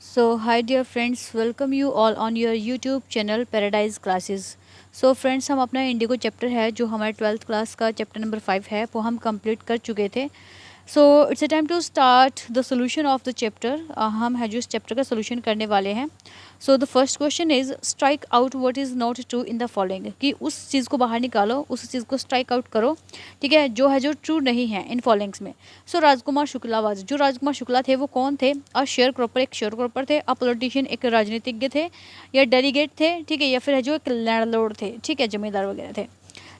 So, hi dear friends, welcome you all on your YouTube channel Paradise Classes. So friends, हम अपना Indigo chapter है जो हमारे 12th class का chapter number 5 है वो हम कंप्लीट कर चुके थे. So it's a time to start the solution of the chapter. हम है जो इस चैप्टर का सोल्यूशन करने वाले हैं. So the first question is strike out what is not true in the following. कि उस चीज़ को बाहर निकालो, उस चीज़ को स्ट्राइक आउट करो, ठीक है, जो है जो ट्रू नहीं है इन फॉलोइंग्स में. सो राजकुमार शुक्लावाज, जो राजकुमार शुक्ला थे वो कौन थे? अ शेयर क्रॉपर, एक शेयर क्रॉपर थे. अ पॉलिटिशियन, एक राजनीतिज्ञ थे, या डेलीगेट थे, ठीक है, या फिर है जो एक लैंडलॉर्ड थे, ठीक है, जमींदार वगैरह थे.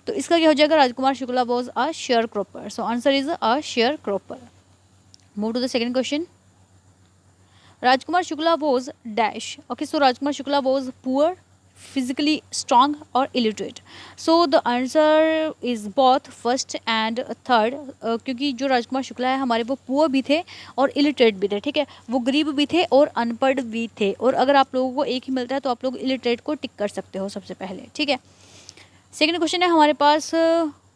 तो इसका क्या हो जाएगा? Rajkumar Shukla was a sharecropper. So answer is a sharecropper. Move to the second question. Rajkumar Shukla was dash. Okay, so Rajkumar Shukla was poor, physically strong or illiterate. So the answer is both first and third. क्योंकि जो राजकुमार शुक्ला है हमारे वो poor भी थे और illiterate भी थे, ठीक है, वो गरीब भी थे और अनपढ़ भी थे. और अगर आप लोगों को एक ही मिलता है तो आप लोग इलिटरेट को टिक कर सकते हो सबसे पहले, ठीक है. सेकेंड क्वेश्चन है हमारे पास,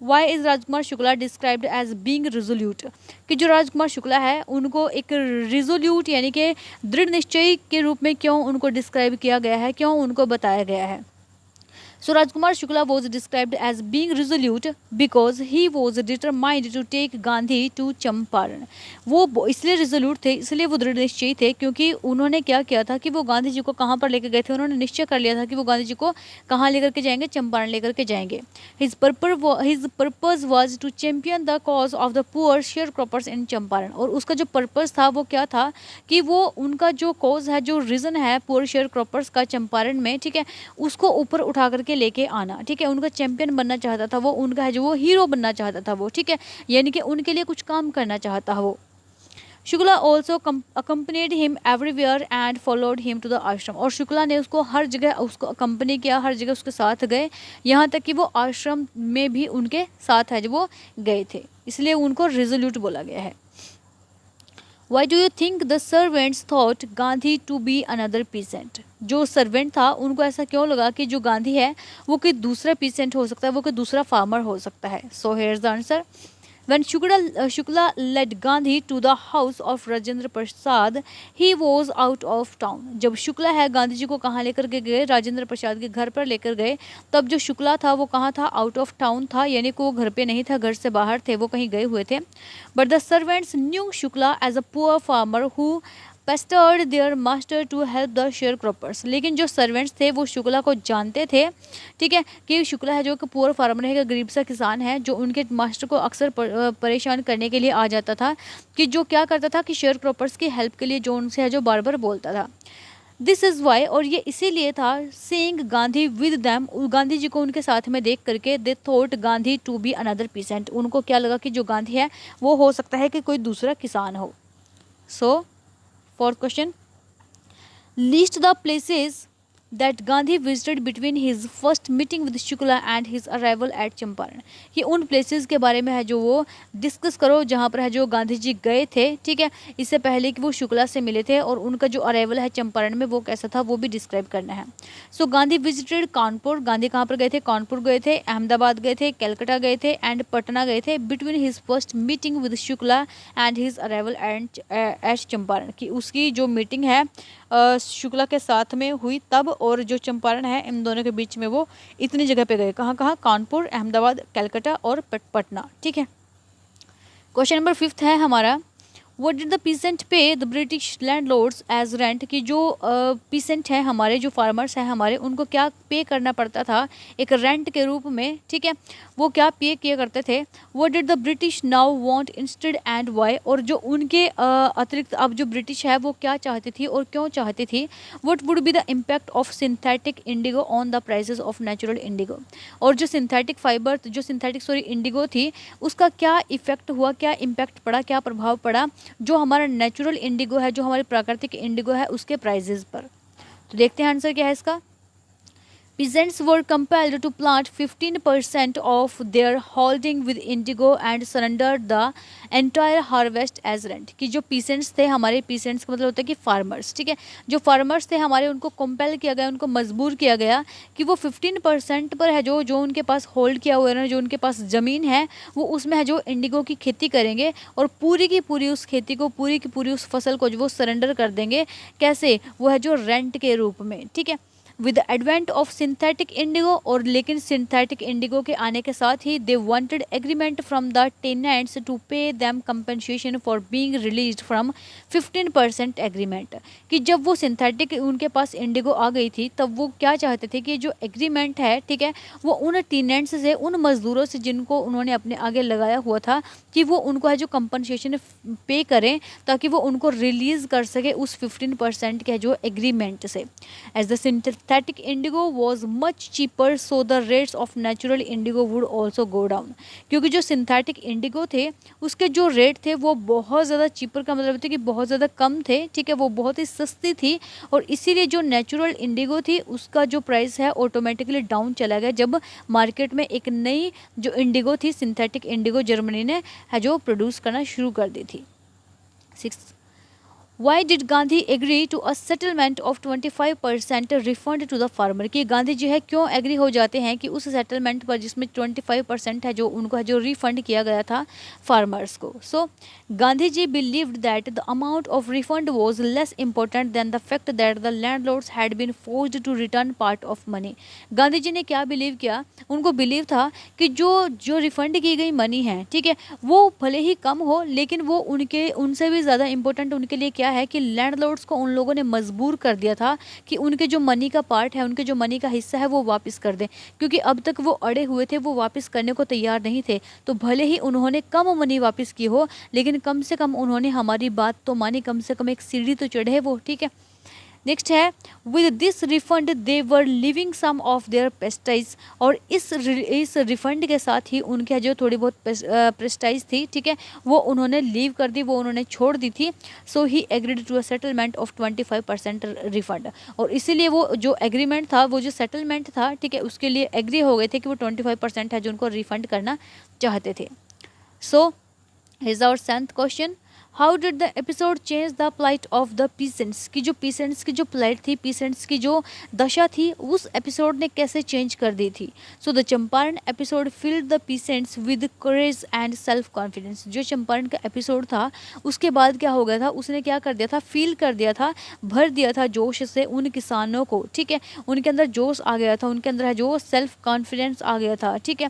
why is Rajkumar Shukla described as being resolute. कि जो राजकुमार शुक्ला है उनको एक रिजोल्यूट यानी कि दृढ़ निश्चयी के रूप में क्यों उनको डिस्क्राइब किया गया है, क्यों उनको बताया गया है? So Rajkumar Shukla was described as being resolute because he was determined to take Gandhi to Champaran. वो इसलिए रिजोल्यूट थे, इसलिए वो दृढ़ निश्चयी थे क्योंकि उन्होंने क्या किया था कि वो गांधी जी को कहाँ पर लेकर गए थे. उन्होंने निश्चय कर लिया था कि वो गांधी जी को कहाँ लेकर के जाएंगे? चंपारण लेकर के जाएंगे. His purpose was to champion the cause of the poor sharecroppers in Champaran. और उसका जो पर्पस था वो क्या था कि वो उनका जो कॉज है, जो रीज़न है पुअर शेयर क्रॉपर्स का चंपारण में, ठीक है, उसको ऊपर उठा करके लेके आना, ठीक है. उनका चैंपियन बनना चाहता था वो, उनका है जो वो हीरो बनना चाहता था वो, ठीक है, यानी कि उनके लिए कुछ काम करना चाहता है वो. Shukla also accompanied him everywhere and followed him to the ashram. और शुक्ला ने उसको हर जगह उसको अकम्पनी किया, हर जगह उसके साथ गए, यहाँ तक कि वो आश्रम में भी उनके साथ है जो वो गए थे, इसलिए उनको रिजोल्यूट बोला गया है. Why do you think the servants thought Gandhi to be another peasant. जो सर्वेंट था उनको ऐसा क्यों लगा कि जो गांधी है वो कोई दूसरा पीसेंट हो सकता है, वो कोई दूसरा फार्मर हो सकता है. So here is the answer. When Shukla led Gandhi to the house of Rajendra Prasad, he was out of town. जब शुक्ला है गांधी जी को कहाँ लेकर के गए? राजेंद्र प्रसाद के घर पर लेकर गए. तब जो शुक्ला था वो कहाँ था? आउट ऑफ टाउन था, यानी कि वो घर पे नहीं था, घर से बाहर थे, वो कहीं गए हुए थे. But the servants knew Shukla as a poor farmer who pestered their master to help the sharecroppers. लेकिन जो सर्वेंट्स थे वो शुक्ला को जानते थे, ठीक है, कि शुक्ला है जो कि पुअर फार्मर है, गरीब सा किसान है, जो उनके मास्टर को अक्सर परेशान करने के लिए आ जाता था, कि जो क्या करता था कि शेयर क्रॉपर्स की हेल्प के लिए जो उनसे है जो बार बार बोलता था. दिस इज़ वाई, और ये इसीलिए था, saying Gandhi with them, Gandhi ji को उनके साथ में देख करके, they thought Gandhi to be another peasant. उनको क्या लगा कि जो गांधी है वो हो सकता है कि कोई दूसरा किसान हो. सो fourth question, list the places that Gandhi visited between his first meeting with Shukla and his arrival at Champaran. कि उन प्लेसेस के बारे में है जो वो डिस्कस करो जहाँ पर है जो गांधी जी गए थे, ठीक है, इससे पहले कि वो शुक्ला से मिले थे, और उनका जो अराइवल है चंपारण में वो कैसा था वो भी डिस्क्राइब करना है. सो गांधी विजिटेड कानपुर. गांधी कहाँ पर गए थे? कानपुर गए थे, अहमदाबाद गए थे, कलकत्ता गए थे एंड पटना गए थे. Between his first meeting with Shukla and his arrival at Champaran. की उसकी जो मीटिंग है शुक्ला के साथ में हुई तब, और जो चंपारण है इन दोनों के बीच में वो इतनी जगह पे गए. कहाँ कहाँ? कानपुर, अहमदाबाद, कलकत्ता और पटना, ठीक है. क्वेश्चन नंबर 5 है हमारा, what did the peasant pay the British landlords as rent. कि जो पीसेंट हैं हमारे, जो फार्मर्स हैं हमारे, उनको क्या पे करना पड़ता था एक रेंट के रूप में, ठीक है, वो क्या पे किया करते थे. What did the British now want instead and why. और जो उनके अतिरिक्त अब जो ब्रिटिश है वो क्या चाहती थी और क्यों चाहती थी. What would be the impact of synthetic Indigo on the prices of natural Indigo. और जो सिंथेटिक फाइबर, जो सिंथेटिक इंडिगो थी, उसका क्या इफेक्ट हुआ, क्या इम्पैक्ट पड़ा, क्या प्रभाव पड़ा जो हमारा नेचुरल इंडिगो है, जो हमारी प्राकृतिक इंडिगो है, उसके प्राइजेस पर. तो देखते हैं आंसर क्या है इसका. Peasants were compelled to plant 15% of their holding with indigo and surrender the entire harvest as rent। कि जो peasants थे हमारे, peasants का मतलब होता है कि farmers, ठीक है, जो farmers थे हमारे उनको compel किया गया, उनको मजबूर किया गया कि वो 15% पर है जो जो उनके पास होल्ड किया हुआ है ना, जो उनके पास ज़मीन है वो उसमें है जो इंडिगो की खेती करेंगे और पूरी की पूरी उस खेती को, पूरी की पूरी उस फसल को जो वो सरेंडर कर देंगे। कैसे? वो है जो रेंट के रूप में, ठीक है। With the advent of synthetic indigo, और लेकिन सिंथेटिक इंडिगो के आने के साथ ही they wanted agreement from the tenants to pay them compensation for being released from 15% agreement. कि जब वो सिंथेटिक उनके पास इंडिगो आ गई थी तब वो क्या चाहते थे कि जो एग्रीमेंट है, ठीक है, वो उन टेनेंट्स से, उन मजदूरों से जिनको उन्होंने अपने आगे लगाया हुआ था, कि वो उनको है जो कंपनसेशन पे करें ताकि वो उनको रिलीज़ कर सके उस 15% के जो एग्रीमेंट से। As the synthetic indigo was much cheaper, so the rates of natural indigo would also go down। क्योंकि जो सिंथेटिक इंडिगो थे उसके जो रेट थे वो बहुत ज़्यादा चीपर का मतलब होता है कि बहुत ज़्यादा कम थे, ठीक है, वो बहुत ही सस्ती थी, और इसीलिए जो नेचुरल इंडिगो थी उसका जो प्राइस है ऑटोमेटिकली डाउन चला गया जब मार्केट में एक नई जो इंडिगो थी, सिंथेटिक इंडिगो, जर्मनी ने है जो प्रोड्यूस करना शुरू कर दी थी। 6, why did Gandhi agree to a settlement of 25% refund to the farmer. कि गांधी जी है क्यों एग्री हो जाते हैं कि उस सेटलमेंट पर जिसमें 25% है जो उनको है जो रिफंड किया गया था फार्मर्स को। So Gandhi ji believed that the amount of refund was less important than the fact that the landlords had been forced to return part of money. Gandhi ji ने क्या बिलीव किया? उनको बिलीव था कि जो जो रिफंड की गई मनी है, ठीक है, वो भले ही कम हो लेकिन वो उनके उनसे भी ज़्यादा इंपॉर्टेंट उनके लिए क्या है कि लैंडलॉर्ड्स को उन लोगों ने मजबूर कर दिया था कि उनके जो मनी का पार्ट है, उनके जो मनी का हिस्सा है वो वापस कर दें, क्योंकि अब तक वो अड़े हुए थे, वो वापस करने को तैयार नहीं थे। तो भले ही उन्होंने कम मनी वापस की हो लेकिन कम से कम उन्होंने हमारी बात तो मानी, कम से कम एक सीढ़ी तो चढ़े वो, ठीक है। नेक्स्ट है with this refund they were leaving some of their prestige. और इस रिफंड के साथ ही उनके जो थोड़ी बहुत प्रेस्टाइज थी, ठीक है, वो उन्होंने लीव कर दी, वो उन्होंने छोड़ दी थी। So he agreed to a settlement of 25% refund. और इसीलिए वो जो एग्रीमेंट था, वो जो सेटलमेंट था, ठीक है, उसके लिए एग्री हो गए थे कि वो 25% है जो उनको रिफंड करना चाहते थे। So is our 7th question, how did the episode change the plight of the peasants. की जो पीसेंट्स की जो प्लाइट थी, पीसेंट्स की जो दशा थी, उस एपिसोड ने कैसे चेंज कर दी थी। So the Champaran episode filled the peasants with courage and self confidence. जो चंपारण का एपिसोड था उसके बाद क्या हो गया था, उसने क्या कर दिया था, फील कर दिया था, भर दिया था जोश से उन किसानों को, ठीक है, उनके अंदर जोश आ गया था, उनके अंदर है जो सेल्फ कॉन्फिडेंस आ गया था, ठीक है।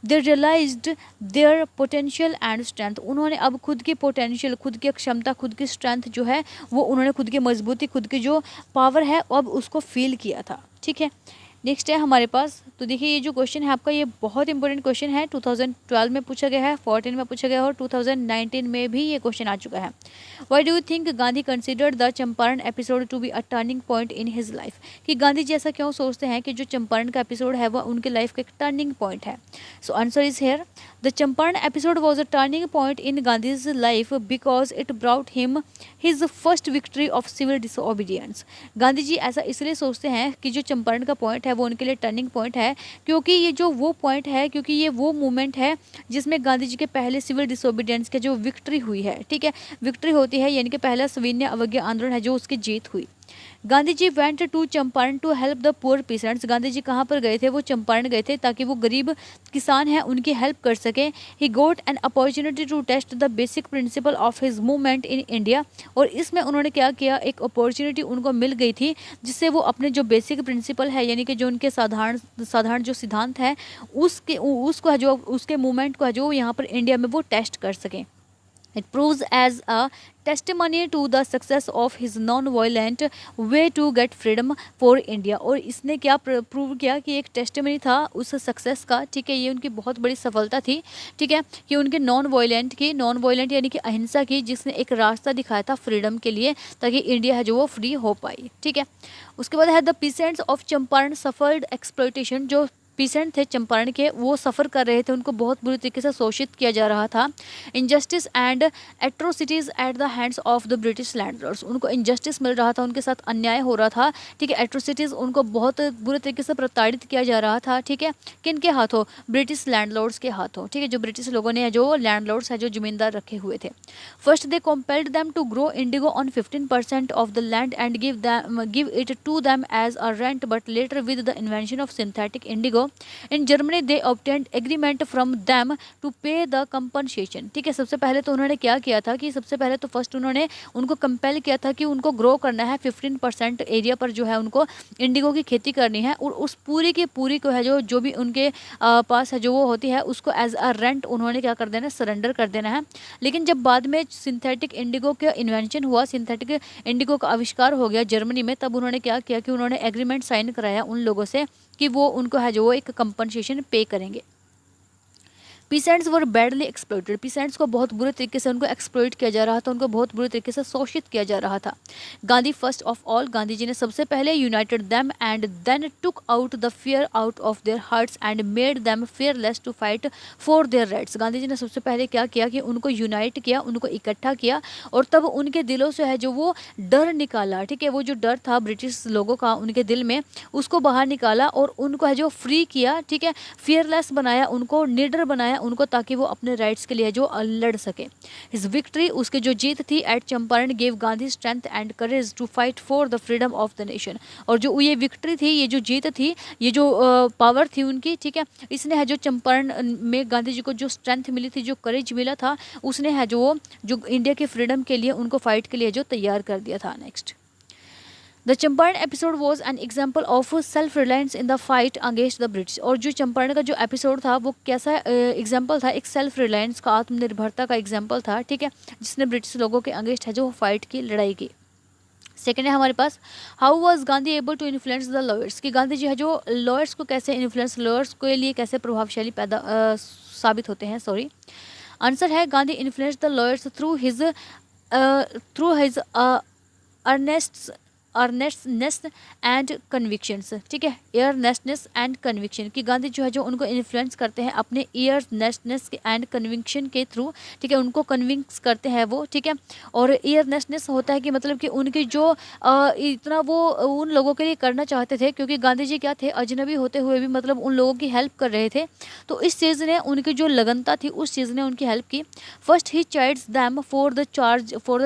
They realised their potential and strength. उन्होंने अब खुद की पोटेंशियल, खुद की क्षमता, खुद की स्ट्रेंथ जो है वो उन्होंने खुद की मजबूती, खुद की जो पावर है अब उसको फील किया था, ठीक है। नेक्स्ट है हमारे पास, तो देखिए ये जो क्वेश्चन है आपका, ये बहुत इंपॉर्टेंट क्वेश्चन है। 2012 में पूछा गया है, 14 में पूछा गया है और 2019 में भी ये क्वेश्चन आ चुका है। Why do you think Gandhi considered the Champaran episode to be a turning point in his life. कि गांधी जी ऐसा क्यों सोचते हैं कि जो चंपारण का एपिसोड है वह उनके लाइफ का एक टर्निंग पॉइंट है। So answer is here, the Champaran episode was a turning point in Gandhi's life because it brought him his first victory of civil disobedience. Gandhi ji ऐसा इसलिए सोचते हैं कि जो चंपारण का पॉइंट है वो उनके लिए टर्निंग पॉइंट है, क्योंकि ये जो वो पॉइंट है, क्योंकि ये वो मोमेंट है जिसमें गांधी जी के पहले सिविल डिसोबीडियंस के जो विक्ट्री हुई है, ठीक है, विक्ट्री होती है यानी कि पहला सविनय अवज्ञा आंदोलन है जो उसकी जीत हुई। Gandhi ji went to Champaran to help the poor peasants. Gandhi ji कहाँ पर गए थे, वो चंपारण गए थे ताकि वो गरीब किसान हैं उनकी हेल्प कर सकें। He got an opportunity to test the basic principle of his movement in India. और इसमें उन्होंने क्या किया, एक अपॉर्चुनिटी उनको मिल गई थी जिससे वो अपने जो बेसिक प्रिंसिपल है यानी कि जो उनके साधारण जो सिद्धांत है उसको जो उसके मूवमेंट को जो यहाँ पर इंडिया में वो टेस्ट कर सकें। It proves as a testimony to the success of his non-violent way to get freedom for India। और इसने क्या प्रूव किया कि एक टेस्टिमनी था उस सक्सेस का, ठीक है, ये उनकी बहुत बड़ी सफलता थी, ठीक है, कि उनके नॉन वायलेंट यानी कि अहिंसा की, जिसने एक रास्ता दिखाया था फ्रीडम के लिए ताकि इंडिया है जो वो फ्री हो पाई, ठीक है। उसके बाद है the peasants of Champaran suffered exploitation. जो पीसेंट थे चंपारण के, वो सफ़र कर रहे थे, उनको बहुत बुरी तरीके से शोषित किया जा रहा था। Injustice and atrocities at the hands of the British landlords, उनको इनजस्टिस मिल रहा था, उनके साथ अन्याय हो रहा था, ठीक है। एट्रोसिटीज़, उनको बहुत बुरे तरीके से प्रताड़ित किया जा रहा था, ठीक है। किन के हाथों? ब्रिटिश लैंडलॉर्ड्स के हाथों, ठीक है। जो ब्रिटिश लोगों ने, जो लैंडलॉर्ड्स है, जो जमींदार रखे हुए थे। First they compelled them to grow indigo on 15% of the land and give it to them as a rent, but later with the invention of synthetic indigo in Germany they obtained agreement from them to pay the compensation, ठीक है। सबसे पहले तो उन्होंने क्या किया था कि सबसे पहले तो फर्स्ट उन्होंने उनको कंपेल किया था कि उनको ग्रो करना है, 15% एरिया पर जो है उनको इंडिगो की खेती करनी है, और उस पूरी की पूरी को है जो भी उनके पास है, जो वो होती है, उसको एज अ रेंट उन्होंने क्या कर देना है, सरेंडर कर देना है। लेकिन जब बाद में सिंथेटिक इंडिगो का इन्वेंशन हुआ, सिंथेटिक इंडिगो का आविष्कार हो गया जर्मनी में, तब उन्होंने क्या किया कि उन्होंने एग्रीमेंट साइन कराया उन लोगों से कि वो उनको है जो वो एक कंपनसेशन पे करेंगे। पीसेंट्स वर बैडली एक्सप्लॉइटेड, पीसेंट्स को बहुत बुरे तरीके से उनको एक्सप्लॉइट किया जा रहा था, उनको बहुत बुरे तरीके से शोषित किया जा रहा था। Gandhi first of all, Gandhi ji ने सबसे पहले united them and then took out the fear out of their hearts and made them fearless to fight for their rights. Gandhi ji ने सबसे पहले क्या किया कि उनको यूनाइट किया, उनको इकट्ठा किया, और तब उनके दिलों से है जो वो डर निकाला, ठीक है। वो जो डर था ब्रिटिश लोगों का उनके दिल में, उसको बाहर निकाला और उनको है जो फ्री किया, ठीक है। फियरलेस बनाया, उनको निडर बनाया उनको, ताकि वो अपने राइट्स के लिए जो लड़ सके। हिज विक्ट्री, उसकी जो जीत थी at Champaran, gave Gandhi strength and courage to fight for the freedom of the nation. और जो ये विक्ट्री थी, ये जो जीत थी, ये जो पावर थी उनकी, ठीक है, इसने है जो चंपारण में गांधी जी को जो स्ट्रेंथ मिली थी, जो करेज मिला था, उसने है जो इंडिया के फ्रीडम के लिए उनको फाइट के लिए जो तैयार कर दिया था। Next, the Champaran episode was an example of self reliance in the fight against the British. और जो चंपारण का जो एपिसोड था वो कैसा एग्जाम्पल था? एक सेल्फ रिलायंस का, आत्मनिर्भरता का एग्जाम्पल था, ठीक है, जिसने ब्रिटिश लोगों के अगेंस्ट है जो फाइट की, लड़ाई की। सेकेंड है हमारे पास, how was Gandhi able to influence the lawyers, कि गांधी जी है जो लॉयर्स को कैसे इन्फ्लुएंस, लॉयर्स के लिए कैसे प्रभावशाली साबित होते हैं। सॉरी, आंसर है Gandhi influence the lawyers through his earnestness and convictions, ठीक है, एयरनेसनेस एंड कन्विक्शन, कि गांधी जो है जो उनको इन्फ्लुएंस करते हैं अपने एयरनेसनेस एंड कन्विक्शन के थ्रू, ठीक है, उनको कन्विंस करते हैं वो, ठीक है। और एयरनेसनेस होता है कि मतलब कि उनकी जो इतना वो उन लोगों के लिए करना चाहते थे, क्योंकि गांधी जी क्या थे, अजनबी होते हुए भी मतलब उन लोगों की हेल्प कर रहे थे, तो इस चीज़ ने, उनकी जो लगनता थी उस चीज़ ने उनकी हेल्प की। First he chides them for the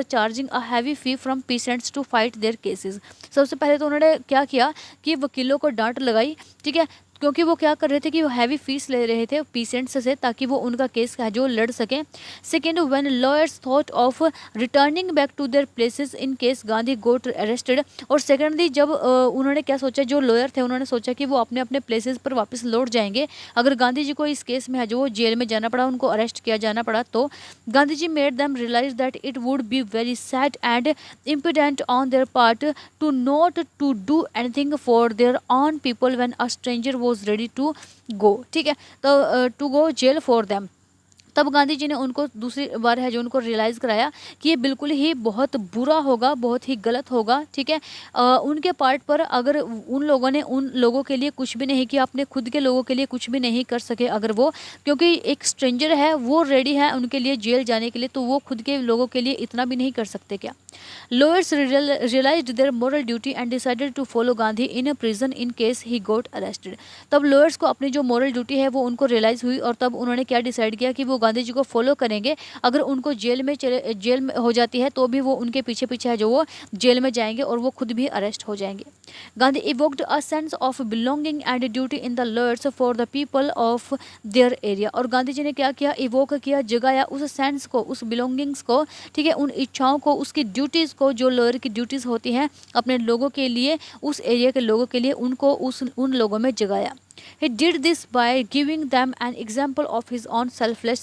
charging a heavy fee from peasants to fight their cases. सबसे पहले तो उन्होंने क्या किया कि वकीलों को डांट लगाई, ठीक है, क्योंकि वो क्या कर रहे थे कि वो हैवी फीस ले रहे थे पीसेंट्स से, ताकि वो उनका केस है जो लड़ सकें। Second, when lawyers thought of returning back to their places in case Gandhi got arrested. और सेकेंडली जब उन्होंने क्या सोचा, जो लॉयर थे उन्होंने सोचा कि वो अपने अपने प्लेसेस पर वापस लौट जाएंगे अगर गांधी जी को इस केस में है जो जेल में जाना पड़ा, उनको अरेस्ट किया जाना पड़ा। तो Gandhi ji made them realise that it would be very sad and important on their part to not to do anything for their own people when a stranger was ready to go, ठीक है, तो to go jail for them. तब गांधी जी ने उनको दूसरी बार है जो उनको रियलाइज़ कराया कि ये बिल्कुल ही बहुत बुरा होगा, बहुत ही गलत होगा, ठीक है, उनके पार्ट पर, अगर उन लोगों ने उन लोगों के लिए कुछ भी नहीं किया, अपने खुद के लोगों के लिए कुछ भी नहीं कर सके, अगर वो, क्योंकि एक स्ट्रेंजर है वो रेडी है उनके लिए जेल जाने के लिए, तो वो खुद के लोगों के लिए इतना भी नहीं कर सकते क्या? Lawyers realized their moral duty and decided to follow Gandhi in prison in case he got arrested. तब लॉयर्स को अपनी जो मोरल ड्यूटी है वो उनको रियलाइज़ हुई, और तब उन्होंने क्या डिसाइड किया कि वो गांधी जी को फॉलो करेंगे, अगर उनको जेल में हो जाती है तो भी वो उनके पीछे पीछे है जो वो जेल में जाएंगे और वो खुद भी अरेस्ट हो जाएंगे। Gandhi evoked a sense of belonging and duty in the lawyers for the people of their area. और गांधी जी ने क्या किया, इवोक किया, जगाया उस सेंस को, उस बिलोंगिंग्स को, ठीक है, उन इच्छाओं को, उसकी ड्यूटीज़ को, जो लॉयर की ड्यूटीज़ होती हैं अपने लोगों के लिए, उस एरिया के लोगों के लिए, उनको उन लोगों में जगाया। He did this by giving them an example of his own selfless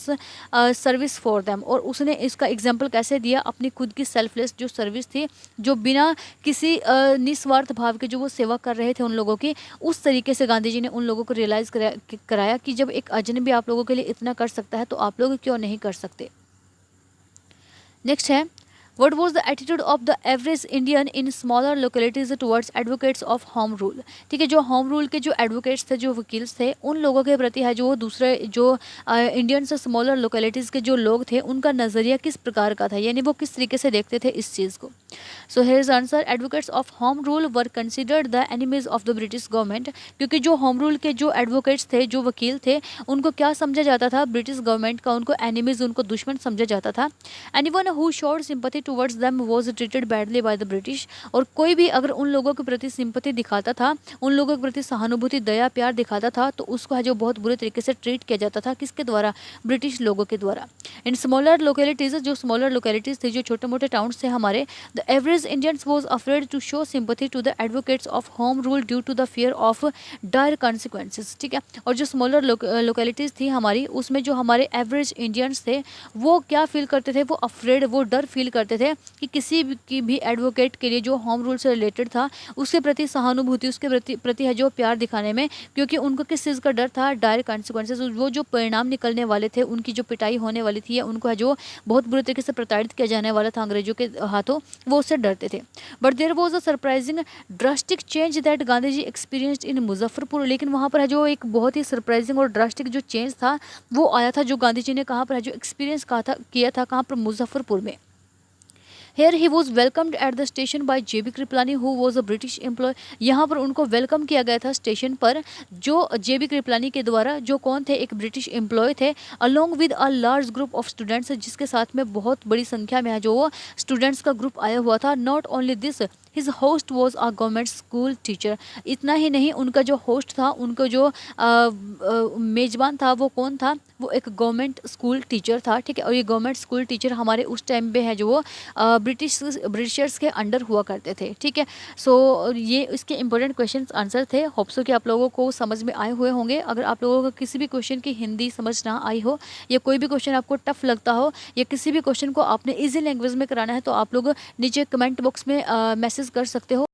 service for them। और उसने इसका एग्जाम्पल कैसे दिया, अपनी खुद की सेल्फलेस जो सर्विस थी, जो बिना किसी निस्वार्थ भाव के जो वो सेवा कर रहे थे उन लोगों की, उस तरीके से गांधी जी ने उन लोगों को रियलाइज़ कराया कि जब एक अजनबी आप लोगों के लिए इतना कर सकता है तो आप लोग क्यों नहीं कर सकते। नेक्स्ट है, What was the attitude of the average Indian in smaller localities towards advocates of home rule? ठीक है, जो होम रूल के जो एडवोकेट्स थे, जो वकील थे, उन लोगों के प्रति है जो दूसरे जो इंडियन से स्मॉलर लोकेलिटीज़ के जो लोग थे, उनका नज़रिया किस प्रकार का था, यानी वो किस तरीके से देखते थे इस चीज़ को। So here is answer, advocates of home rule were considered the enemies of the British government, क्योंकि जो होम रूल के जो एडवोकेट्स थे, जो वकील थे, उनको क्या समझा जाता था, ब्रिटिश गवर्नमेंट का उनको एनिमीज, उनको दुश्मन समझा जाता था। Anyone who showed sympathy towards them was treated badly by the British, और कोई भी अगर उन लोगों के प्रति सिंपैथी दिखाता था, उन लोगों के प्रति सहानुभूति, दया, प्यार दिखाता था, तो उसको है जो बहुत बुरे तरीके से ट्रीट किया जाता था, किसके द्वारा, ब्रिटिश लोगों के द्वारा। इन स्मॉलर लोकेलिटीज़, जो स्मॉलर लोकेलिटीज़ थी, जो छोटे मोटे टाउन्स थे हमारे, the average Indians was afraid to show sympathy to the advocates of home rule due to the fear of dire consequences. ठीक है, और जो स्मॉलर लोकेलिटीज़ थी हमारी, उसमें जो हमारे एवरेज इंडियंस थे, वो क्या फील करते थे, वो अफ्रेड, वो डर फील करते थे कि किसी की भी एडवोकेट के लिए जो होम रूल से रिलेटेड था, उसके प्रति सहानुभूति, उसके प्रति है जो प्यार दिखाने में, क्योंकि उनको किस चीज़ का डर था, डायर कॉन्सिक्वेंसेस, वो जो परिणाम निकलने वाले थे, उनकी जो पिटाई होने वाली थी, या उनको है जो बहुत बुरे तरीके से प्रताड़ित किया जाने वाला था अंग्रेजों के हाथों, वो उससे डरते थे। But there was a surprising drastic change that Gandhi ji experienced in Muzaffarpur, लेकिन वहाँ पर है जो एक बहुत ही सरप्राइजिंग और ड्रास्टिक जो चेंज था, वो आया था, जो गांधी जी ने कहाँ पर है जो एक्सपीरियंस किया था, कहाँ पर, मुजफ्फरपुर में। Here he was welcomed at the station by J B Kripalani who was a British employ, यहाँ पर उनको वेलकम किया गया था स्टेशन पर, जो जेबी कृपलानी के द्वारा, जो कौन थे, एक ब्रिटिश एम्प्लॉय थे, along with a large group of students, जिसके साथ में बहुत बड़ी संख्या में है जो स्टूडेंट्स का ग्रुप आया हुआ था। Not only this, his host was a government school teacher, इतना ही नहीं, उनका जो होस्ट था, उनको जो मेज़बान था, वो कौन था, वो एक गवर्नमेंट स्कूल टीचर था। ठीक है, और ये गवर्नमेंट स्कूल टीचर हमारे उस टाइम पे है जो वो ब्रिटिशर्स के अंडर हुआ करते थे। ठीक है, सो ये इसके इंपॉर्टेंट क्वेश्चन आंसर थे। होप सो कि आप लोगों को समझ में आए हुए होंगे। अगर आप लोगों को किसी भी क्वेश्चन की हिंदी समझ ना आई हो, या कोई भी क्वेश्चन आपको टफ लगता हो, या किसी भी क्वेश्चन को आपने ईजी लैंग्वेज में कराना है, तो आप लोग नीचे कमेंट बॉक्स में मैसेज कर सकते हो।